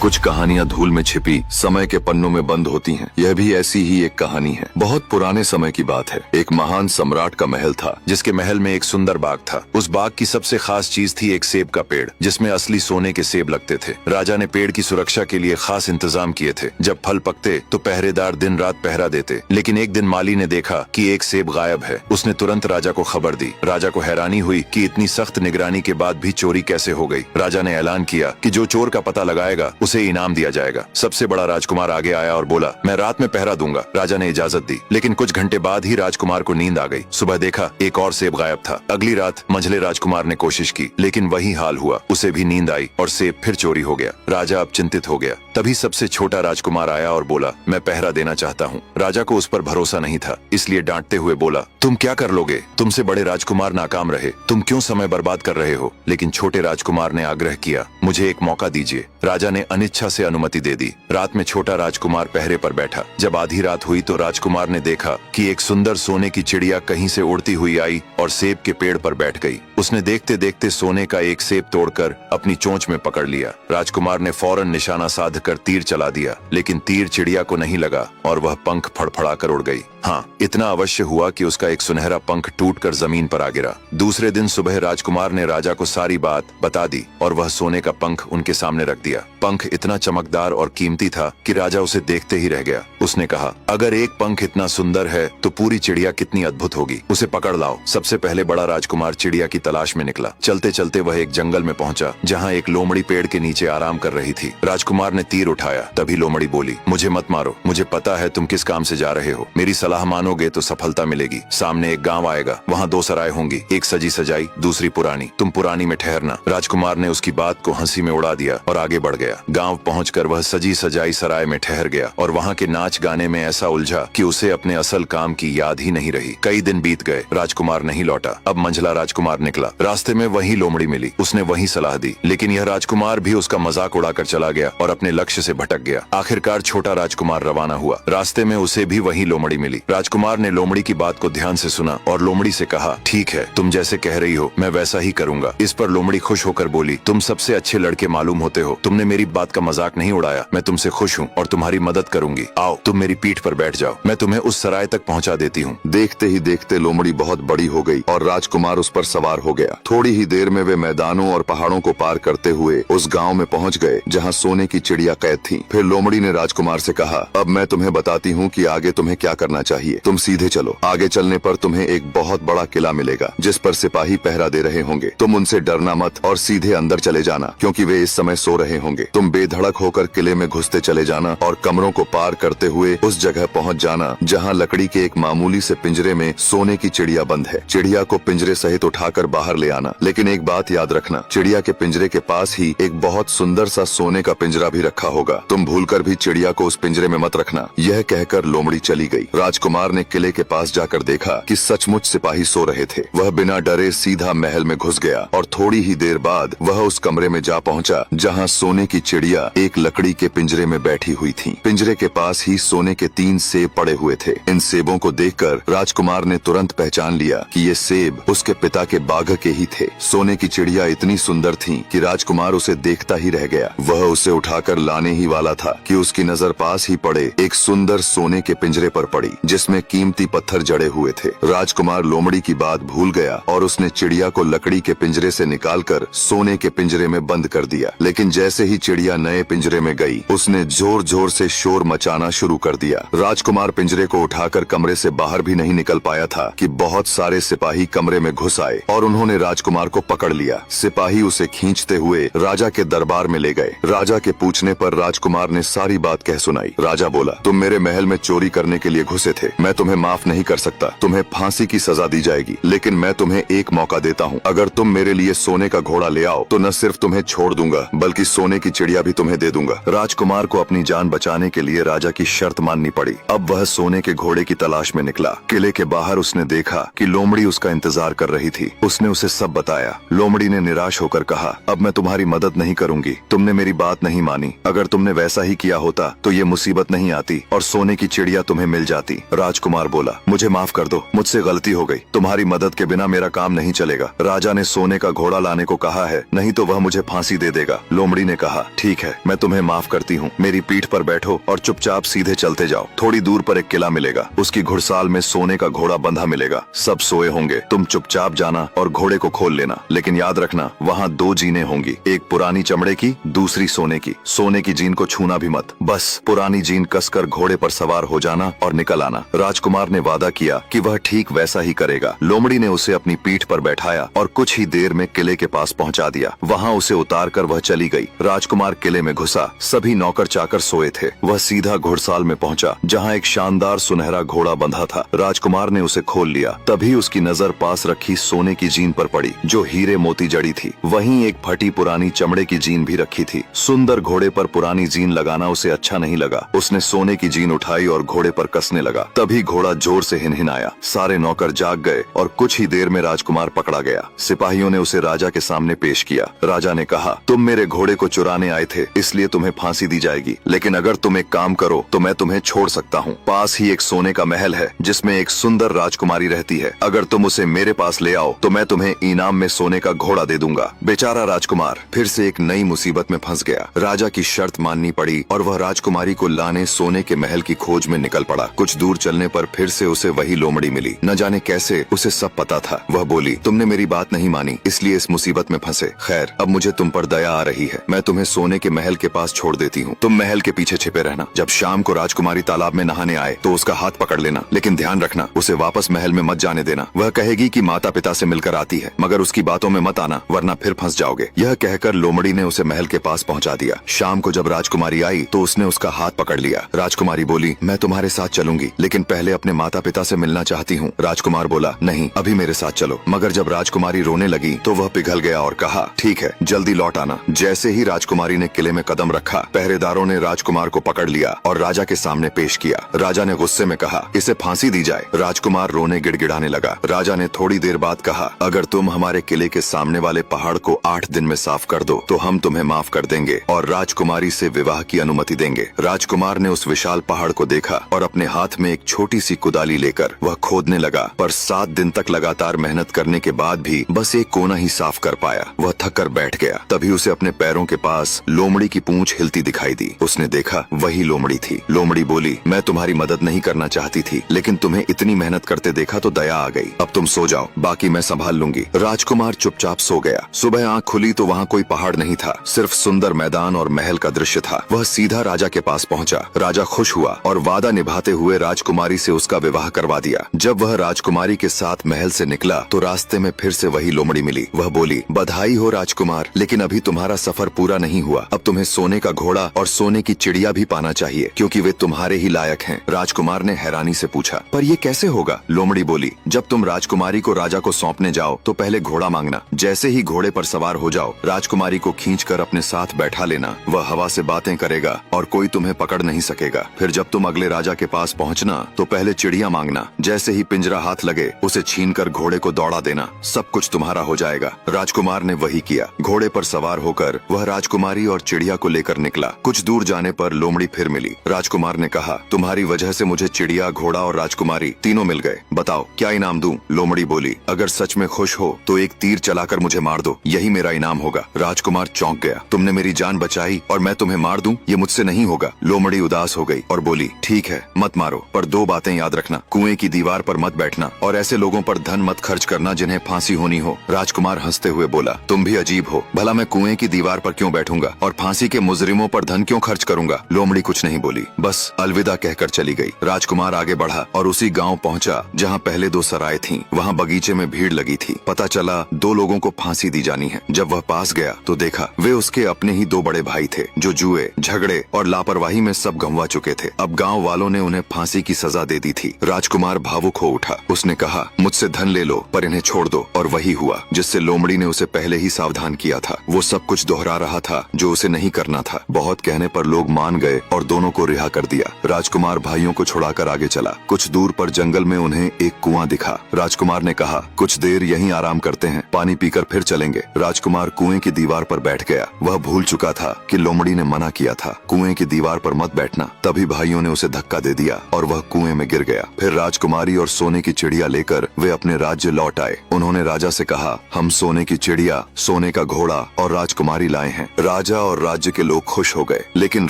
कुछ कहानियाँ धूल में छिपी समय के पन्नों में बंद होती हैं। यह भी ऐसी ही एक कहानी है। बहुत पुराने समय की बात है। एक महान सम्राट का महल था, जिसके महल में एक सुंदर बाग था। उस बाग की सबसे खास चीज थी एक सेब का पेड़, जिसमें असली सोने के सेब लगते थे। राजा ने पेड़ की सुरक्षा के लिए खास इंतजाम किए थे। जब फल पकते तो पहरेदार दिन रात पहरा देते। लेकिन एक दिन माली ने देखा कि एक सेब गायब है। उसने तुरंत राजा को खबर दी। राजा को हैरानी हुई कि इतनी सख्त निगरानी के बाद भी चोरी कैसे हो गई। राजा ने ऐलान किया कि जो चोर का पता लगाएगा उसे इनाम दिया जाएगा। सबसे बड़ा राजकुमार आगे आया और बोला, मैं रात में पहरा दूंगा। राजा ने इजाजत दी, लेकिन कुछ घंटे बाद ही राजकुमार को नींद आ गई। सुबह देखा एक और सेब गायब था। अगली रात मंझले राजकुमार ने कोशिश की, लेकिन वही हाल हुआ। उसे भी नींद आई और सेब फिर चोरी हो गया। राजा अब चिंतित हो गया। तभी सबसे छोटा राजकुमार आया और बोला, मैं पहरा देना चाहता हूँ। राजा को उस पर भरोसा नहीं था, इसलिए डांटते हुए बोला, तुम क्या कर लोगे? तुमसे बड़े राजकुमार नाकाम रहे, तुम क्यों समय बर्बाद कर रहे हो? लेकिन छोटे राजकुमार ने आग्रह किया, मुझे एक मौका दीजिए। राजा ने अनिच्छा से अनुमति दे दी। रात में छोटा राजकुमार पहरे पर बैठा। जब आधी रात हुई तो राजकुमार ने देखा कि एक सुंदर सोने की चिड़िया कहीं से उड़ती हुई आई और सेब के पेड़ पर बैठ गई। उसने देखते देखते सोने का एक सेब तोड़कर अपनी चोंच में पकड़ लिया। राजकुमार ने फौरन निशाना साधकर तीर चला दिया, लेकिन तीर चिड़िया को नहीं लगा और वह पंख फड़फड़ाकर उड़ गई। हाँ, इतना अवश्य हुआ कि उसका एक सुनहरा पंख टूटकर जमीन पर आ गिरा। दूसरे दिन सुबह राजकुमार ने राजा को सारी बात बता दी और वह सोने का पंख उनके सामने रख दिया। पंख इतना चमकदार और कीमती था कि राजा उसे देखते ही रह गया। उसने कहा, अगर एक पंख इतना सुंदर है तो पूरी चिड़िया कितनी अद्भुत होगी। उसे पकड़ लाओ। सबसे पहले बड़ा राजकुमार चिड़िया की तलाश में निकला। चलते चलते वह एक जंगल में पहुंचा, जहाँ एक लोमड़ी पेड़ के नीचे आराम कर रही थी। राजकुमार ने तीर उठाया। तभी लोमड़ी बोली, मुझे मत मारो, मुझे पता है तुम किस काम से जा रहे हो। मेरी सलाह मानोगे तो सफलता मिलेगी। सामने एक गांव आएगा, वहाँ दो सराय होंगी, एक सजी सजाई, दूसरी पुरानी। तुम पुरानी में ठहरना। राजकुमार ने उसकी बात को हंसी में उड़ा दिया और आगे बढ़ गया। गांव पहुंचकर वह सजी सजाई सराय में ठहर गया और वहाँ के नाच गाने में ऐसा उलझा कि उसे अपने असल काम की याद ही नहीं रही। कई दिन बीत गए, राजकुमार नहीं लौटा। अब मंझला राजकुमार निकला। रास्ते में वही लोमड़ी मिली। उसने वही सलाह दी, लेकिन यह राजकुमार भी उसका मजाक उड़ाकर चला गया और अपने लक्ष्य से भटक गया। आखिरकार छोटा राजकुमार रवाना हुआ। रास्ते में उसे भी वही लोमड़ी मिली। राजकुमार ने लोमड़ी की बात को ध्यान से सुना और लोमड़ी से कहा, ठीक है, तुम जैसे कह रही हो मैं वैसा ही करूंगा। इस पर लोमड़ी खुश होकर बोली, तुम सबसे अच्छे लड़के मालूम होते हो। तुमने मेरी बात का मजाक नहीं उड़ाया। मैं तुमसे खुश हूँ और तुम्हारी मदद करूंगी। आओ, तुम मेरी पीठ पर बैठ जाओ, मैं तुम्हें उस सराय तक पहुँचा देती हूँ। देखते ही देखते लोमड़ी बहुत बड़ी हो गई और राजकुमार उस पर सवार हो गया। थोड़ी ही देर में वे मैदानों और पहाड़ों को पार करते हुए उस गाँव में पहुँच गए, जहाँ सोने की चिड़िया कैद थी। फिर लोमड़ी ने राजकुमार से कहा, अब मैं तुम्हें बताती हूँ कि आगे तुम्हें क्या करना चाहिए। तुम सीधे चलो। आगे चलने पर तुम्हें एक बहुत बड़ा किला मिलेगा, जिस पर सिपाही पहरा दे रहे होंगे। तुम उनसे डरना मत और सीधे अंदर चले जाना, क्योंकि वे इस समय सो रहे होंगे। तुम बेधड़क होकर किले में घुसते चले जाना और कमरों को पार करते हुए उस जगह पहुंच जाना जहां लकड़ी के एक मामूली से पिंजरे में सोने की चिड़िया बंद है। चिड़िया को पिंजरे सहित उठाकर बाहर ले आना, लेकिन एक बात याद रखना, चिड़िया के पिंजरे के पास ही एक बहुत सुंदर सा सोने का पिंजरा भी रखा होगा। तुम भूलकर भी चिड़िया को उस पिंजरे में मत रखना। यह कहकर लोमड़ी चली गई। राजकुमार ने किले के पास जाकर देखा कि सचमुच सिपाही सो रहे थे। वह बिना डरे सीधा महल में घुस गया और थोड़ी ही देर बाद वह उस कमरे में जा पहुंचा जहां सोने की चिड़िया एक लकड़ी के पिंजरे में बैठी हुई थी। पिंजरे के पास ही सोने के 3 सेब पड़े हुए थे। इन सेबों को देखकर राजकुमार ने तुरंत पहचान लिया कि ये सेब उसके पिता के बाघ के ही थे। सोने की चिड़िया इतनी सुंदर थी कि राजकुमार उसे देखता ही रह गया। वह उसे उठाकर लाने ही वाला था कि उसकी नजर पास ही पड़े एक सुंदर सोने के पिंजरे पर पड़ी, जिसमें कीमती पत्थर जड़े हुए थे। राजकुमार लोमड़ी की बात भूल गया और उसने चिड़िया को लकड़ी के पिंजरे से निकालकर सोने के पिंजरे में बंद कर दिया। लेकिन जैसे ही चिड़िया नए पिंजरे में गई, उसने जोर जोर से शोर मचाना शुरू कर दिया। राजकुमार पिंजरे को उठाकर कमरे से बाहर भी नहीं निकल पाया था कि बहुत सारे सिपाही कमरे में घुस आए और उन्होंने राजकुमार को पकड़ लिया। सिपाही उसे खींचते हुए राजा के दरबार में ले गए। राजा के पूछने पर राजकुमार ने सारी बात कह सुनाई। राजा बोला, तुम मेरे महल में चोरी करने के लिए घुसे थे। मैं तुम्हें माफ नहीं कर सकता। तुम्हें फांसी की सजा दी जाएगी, लेकिन मैं तुम्हें एक मौका देता हूँ। अगर तुम मेरे लिए सोने का घोड़ा ले आओ तो न सिर्फ तुम्हें छोड़ दूंगा, बल्कि सोने की चिड़िया भी तुम्हें दे दूंगा। राजकुमार को अपनी जान बचाने के लिए राजा की शर्त माननी पड़ी। अब वह सोने के घोड़े की तलाश में निकला। किले के बाहर उसने देखा कि लोमड़ी उसका इंतजार कर रही थी। उसने उसने उसे सब बताया। लोमड़ी ने निराश होकर कहा, अब मैं तुम्हारी मदद नहीं करूंगी, तुमने मेरी बात नहीं मानी। अगर तुमने वैसा ही किया होता तो ये मुसीबत नहीं आती और सोने की चिड़िया तुम्हें मिल जाती। राजकुमार बोला, मुझे माफ कर दो, मुझसे गलती हो गई। तुम्हारी मदद के बिना मेरा काम नहीं चलेगा। राजा ने सोने का घोड़ा लाने को कहा है, नहीं तो वह मुझे फांसी दे देगा। लोमड़ी ने कहा, ठीक है, मैं तुम्हें माफ करती हूँ। मेरी पीठ पर बैठो और चुपचाप सीधे चलते जाओ। थोड़ी दूर पर एक किला मिलेगा, उसकी घुड़साल में सोने का घोड़ा बंधा मिलेगा। सब सोए होंगे, तुम चुपचाप जाना और घोड़े को खोल लेना। लेकिन याद रखना, वहाँ 2 जीनें होंगी, एक पुरानी चमड़े की, दूसरी सोने की। सोने की जीन को छूना भी मत। बस पुरानी जीन कसकर घोड़े पर सवार हो जाना और निकल आना। राजकुमार ने वादा किया कि वह ठीक वैसा ही करेगा। लोमड़ी ने उसे अपनी पीठ पर बैठाया और कुछ ही देर में किले के पास पहुंचा दिया। वहां उसे उतारकर वह चली गई। राजकुमार किले में घुसा। सभी नौकर चाकर सोए थे। वह सीधा घुड़साल में पहुंचा, जहां एक शानदार सुनहरा घोड़ा बंधा था। राजकुमार ने उसे खोल लिया। तभी उसकी नजर पास रखी सोने की जीन पर पड़ी, जो हीरे मोती जड़ी थी। वहीं एक फटी पुरानी चमड़े की जीन भी रखी थी। सुंदर घोड़े पर पुरानी जीन लगाना उसे अच्छा नहीं लगा। उसने सोने की जीन उठाई और घोड़े पर कसने लगा। तभी घोड़ा जोर से हिनहिनाया। सारे नौकर जाग गए और कुछ ही देर में राजकुमार पकड़ा गया। सिपाहियों ने उसे राजा के सामने पेश किया। राजा ने कहा, तुम मेरे घोड़े को चुराने आए थे, इसलिए तुम्हें फांसी दी जाएगी। लेकिन अगर तुम एक काम करो तो मैं तुम्हें छोड़ सकता हूँ। पास ही एक सोने का महल है, जिसमें एक सुंदर राजकुमारी रहती है। अगर तुम उसे मेरे पास ले आओ तो मैं तुम्हें इनाम में सोने का घोड़ा दे दूंगा। बेचारा राजकुमार फिर से एक नई मुसीबत में फंस गया। राजा की शर्त माननी पड़ी और वह राजकुमारी को लाने सोने के महल की खोज में निकल पड़ा। कुछ दूर चलने पर फिर से उसे वही लोमड़ी मिली। न जाने कैसे उसे सब पता था। वह बोली, तुमने मेरी बात नहीं मानी, इसलिए इस मुसीबत में फंसे। खैर, अब मुझे तुम पर दया आ रही है। मैं तुम्हें सोने के महल के पास छोड़ देती हूँ। तुम महल के पीछे छिपे रहना। जब शाम को राजकुमारी तालाब में नहाने आए तो उसका हाथ पकड़ लेना, लेकिन ध्यान रखना, उसे वापस महल में मत जाने देना। वह कहेगी कि माता पिता से मिलकर आती है, मगर उसकी बातों में मत आना, वरना फिर फंस जाओगे। यह कहकर लोमड़ी ने उसे महल के पास पहुँचा दिया। शाम को जब राजकुमारी आई तो उसने उसका हाथ पकड़ लिया। राजकुमारी बोली, मैं तुम्हारे साथ चलूंगी, लेकिन पहले अपने माता पिता से मिलना चाहती हूँ। राजकुमार बोला, नहीं, अभी मेरे साथ चलो। मगर जब राजकुमारी रोने लगी तो वह पिघल गया और कहा, ठीक है, जल्दी लौट आना। जैसे ही राजकुमारी ने किले में कदम रखा, पहरेदारों ने राजकुमार को पकड़ लिया और राजा के सामने पेश किया। राजा ने गुस्से में कहा, इसे फांसी दी जाए। राजकुमार रोने गिड़गिड़ाने लगा। राजा ने थोड़ी देर बाद कहा, अगर तुम हमारे किले के सामने वाले पहाड़ को 8 दिन में साफ कर दो तो हम तुम्हें माफ कर देंगे और राजकुमारी से विवाह की अनुमति देंगे। राजकुमार ने उस विशाल पहाड़ को देखा और अपने हाथ में एक छोटी सी कुदाली लेकर वह खोदने लगा। पर 7 दिन तक लगातार मेहनत करने के बाद भी बस एक कोना ही साफ कर पाया। वह थक कर बैठ गया। तभी उसे अपने पैरों के पास लोमड़ी की पूंछ हिलती दिखाई दी। उसने देखा, वही लोमड़ी थी। लोमड़ी बोली, मैं तुम्हारी मदद नहीं करना चाहती थी, लेकिन तुम्हें इतनी मेहनत करते देखा तो दया आ गई। अब तुम सो जाओ, बाकी मैं संभाल लूंगी। राजकुमार चुपचाप सो गया। सुबह आँख खुली तो वहाँ कोई पहाड़ नहीं था, सिर्फ सुंदर मैदान और महल का दृश्य था। वह सीधा राजा के पास पहुंचा। राजा खुश हुआ और वादा निभाते हुए राजकुमारी से उसका विवाह करवा दिया। जब वह राजकुमारी के साथ महल से निकला तो रास्ते में फिर से वही लोमड़ी मिली। वह बोली, बधाई हो राजकुमार, लेकिन अभी तुम्हारा सफर पूरा नहीं हुआ। अब तुम्हें सोने का घोड़ा और सोने की चिड़िया भी पाना चाहिए, क्योंकि वे तुम्हारे ही लायक हैं। राजकुमार ने हैरानी से पूछा, पर ये कैसे होगा? लोमड़ी बोली, जब तुम राजकुमारी को राजा को सौंपने जाओ तो पहले घोड़ा मांगना। जैसे ही घोड़े पर सवार हो जाओ, राजकुमारी को खींचकर अपने साथ बैठा लेना। वह हवा से बातें करेगा और कोई तुम्हें पकड़ नहीं सकेगा। फिर जब तुम अगले राजा के पास पहुंचना तो पहले चिड़िया मांगना। जैसे ही पिंजरा हाथ लगे, उसे छीनकर घोड़े को दौड़ा देना। सब कुछ तुम्हारा हो जाएगा। राजकुमार ने वही किया। घोड़े पर सवार होकर वह राजकुमारी और चिड़िया को लेकर निकला। कुछ दूर जाने पर लोमड़ी फिर मिली। राजकुमार ने कहा, तुम्हारी वजह से मुझे चिड़िया, घोड़ा और राजकुमारी तीनों मिल गए। बताओ क्या इनाम दूं? लोमड़ी बोली, अगर सच में खुश हो तो एक तीर चलाकर मुझे मार दो, यही मेरा इनाम होगा। राजकुमार चौंक गया। तुमने मेरी जान बचाई और मैं तुम्हें मार दूं? ये मुझसे नहीं होगा। लोमड़ी उदास हो गई और बोली, ठीक है, मत मारो, पर 2 बातें याद रखना। कुएं की दीवार पर मत बैठना और ऐसे लोगों पर धन मत खर्च करना जिन्हें फांसी होनी हो। राजकुमार हंसते हुए बोला, तुम भी अजीब हो। भला मैं कुएं की दीवार पर क्यों बैठूंगा और फांसी के मुजरिमों पर धन क्यों खर्च करूंगा? लोमड़ी कुछ नहीं बोली, बस अलविदा कहकर चली गई। राजकुमार आगे बढ़ा और उसी गांव पहुंचा जहां पहले 2 सराय थीं। वहां बगीचे में भीड़ लगी थी। पता चला 2 लोगों को फांसी दी जानी है। जब वह पास गया तो देखा वे उसके अपने ही 2 बड़े भाई थे, जो जुए, झगड़े और लापरवाही में सब गंवा चुके थे। अब गांव वालों ने उन्हें फांसी की सजा दे दी थी। राजकुमार भावुक हो उठा। उसने कहा, मुझसे धन ले लो पर इन्हें छोड़ दो। और वही हुआ जिससे लोमड़ी ने उसे पहले ही सावधान किया था। वो सब कुछ दोहरा रहा था जो उसे नहीं करना था। बहुत कहने पर लोग मान गए और दोनों को रिहा कर दिया। राजकुमार भाइयों को छुड़ाकर आगे चला। कुछ दूर पर जंगल में उन्हें एक कुआं दिखा। राजकुमार ने कहा, कुछ देर यहीं आराम करते हैं, पानी पीकर फिर चलेंगे। राजकुमार कुएं की दीवार पर बैठ गया। वह भूल चुका था कि लोमड़ी ने मना किया था कुएं की दीवार पर मत बैठना। तभी भाइयों ने उसे धक्का दे दिया और वह कुएं में गिर गया। फिर राजकुमारी और सोने की चिड़िया लेकर वे अपने राज्य लौट आए। उन्होंने राजा से कहा, हम सोने की चिड़िया, सोने का घोड़ा और राजकुमारी लाए हैं। राजा और राज्य के लोग खुश हो गए, लेकिन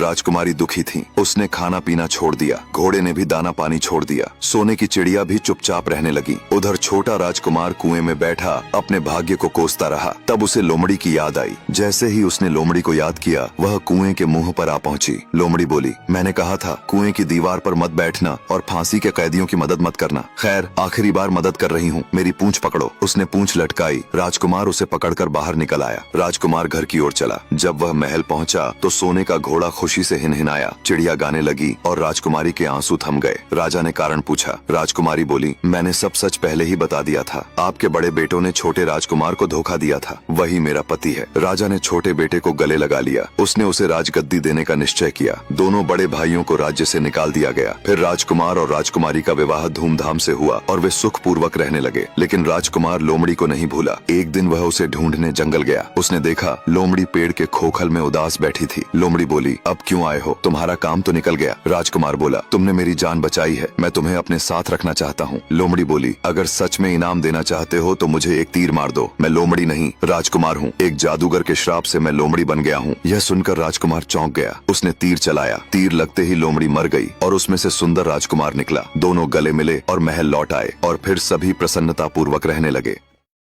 राजकुमारी दुखी थी। उसने खाना पीना छोड़ दिया, घोड़े ने भी दाना पानी छोड़ दिया, सोने की चिड़िया भी चुपचाप रहने लगी। उधर छोटा राजकुमार कुएं में बैठा अपने भाग्य को कोसता रहा। तब उसे लोमड़ी की याद आई। जैसे ही उसने लोमड़ी को याद किया, वह कुएं के मुंह पर आ पहुंची। लोमड़ी बोली, मैंने कहा था कुएं की दीवार पर मत बैठना और फांसी के कैदियों की मदद मत करना। खैर, आखिरी बार मदद कर रही हूँ, मेरी पूंछ पकड़ो। उसने पूंछ लटकाई। राजकुमार उसे पकड़कर बाहर निकल आया। राजकुमार घर की ओर चला। जब वह महल पहुंचा तो सोने का घोड़ा खुशी से हिनहिनाया, चिड़िया गाने लगी और राजकुमारी के आंसू थम गए। राजा ने कारण पूछा। राजकुमारी बोली, मैंने सब सच पहले ही बता दिया था। आपके बड़े बेटों ने छोटे राजकुमार को धोखा दिया था, वही मेरा पति है। राजा ने छोटे बेटे को गले लगा लिया। उसने उसे राजगद्दी देने का निश्चय किया। दोनों बड़े भाइयों को राज्य से निकाल दिया गया। फिर राजकुमार और राजकुमारी का विवाह धूमधाम से हुआ और वे सुख पूर्वक रहने लगे। लेकिन राजकुमार लोमड़ी को नहीं भूला। एक दिन वह उसे ढूंढने जंगल गया। उसने देखा लोमड़ी पेड़ के खोखल में उदास बैठी थी। लोमड़ी बोली, अब क्यों आए हो? तुम्हारा काम तो निकल गया। राजकुमार बोला, तुमने मेरी जान बचाई है, मैं तुम्हें अपने साथ रखना चाहता हूँ। लोमड़ी बोली, अगर सच में इनाम देना चाहते हो तो मुझे एक तीर मार दो। मैं लोमड़ी नहीं, राजकुमार हूँ। एक जादूगर के श्राप से मैं लोमड़ी बन गया हूँ। यह सुनकर राजकुमार चौंक गया। उसने तीर चलाया। तीर लगते ही लोमड़ी मर गई और उसमें से सुंदर राजकुमार निकला। दोनों गले मिले और महल लौट आए और फिर सभी प्रसन्नता पूर्वक रहने लगे।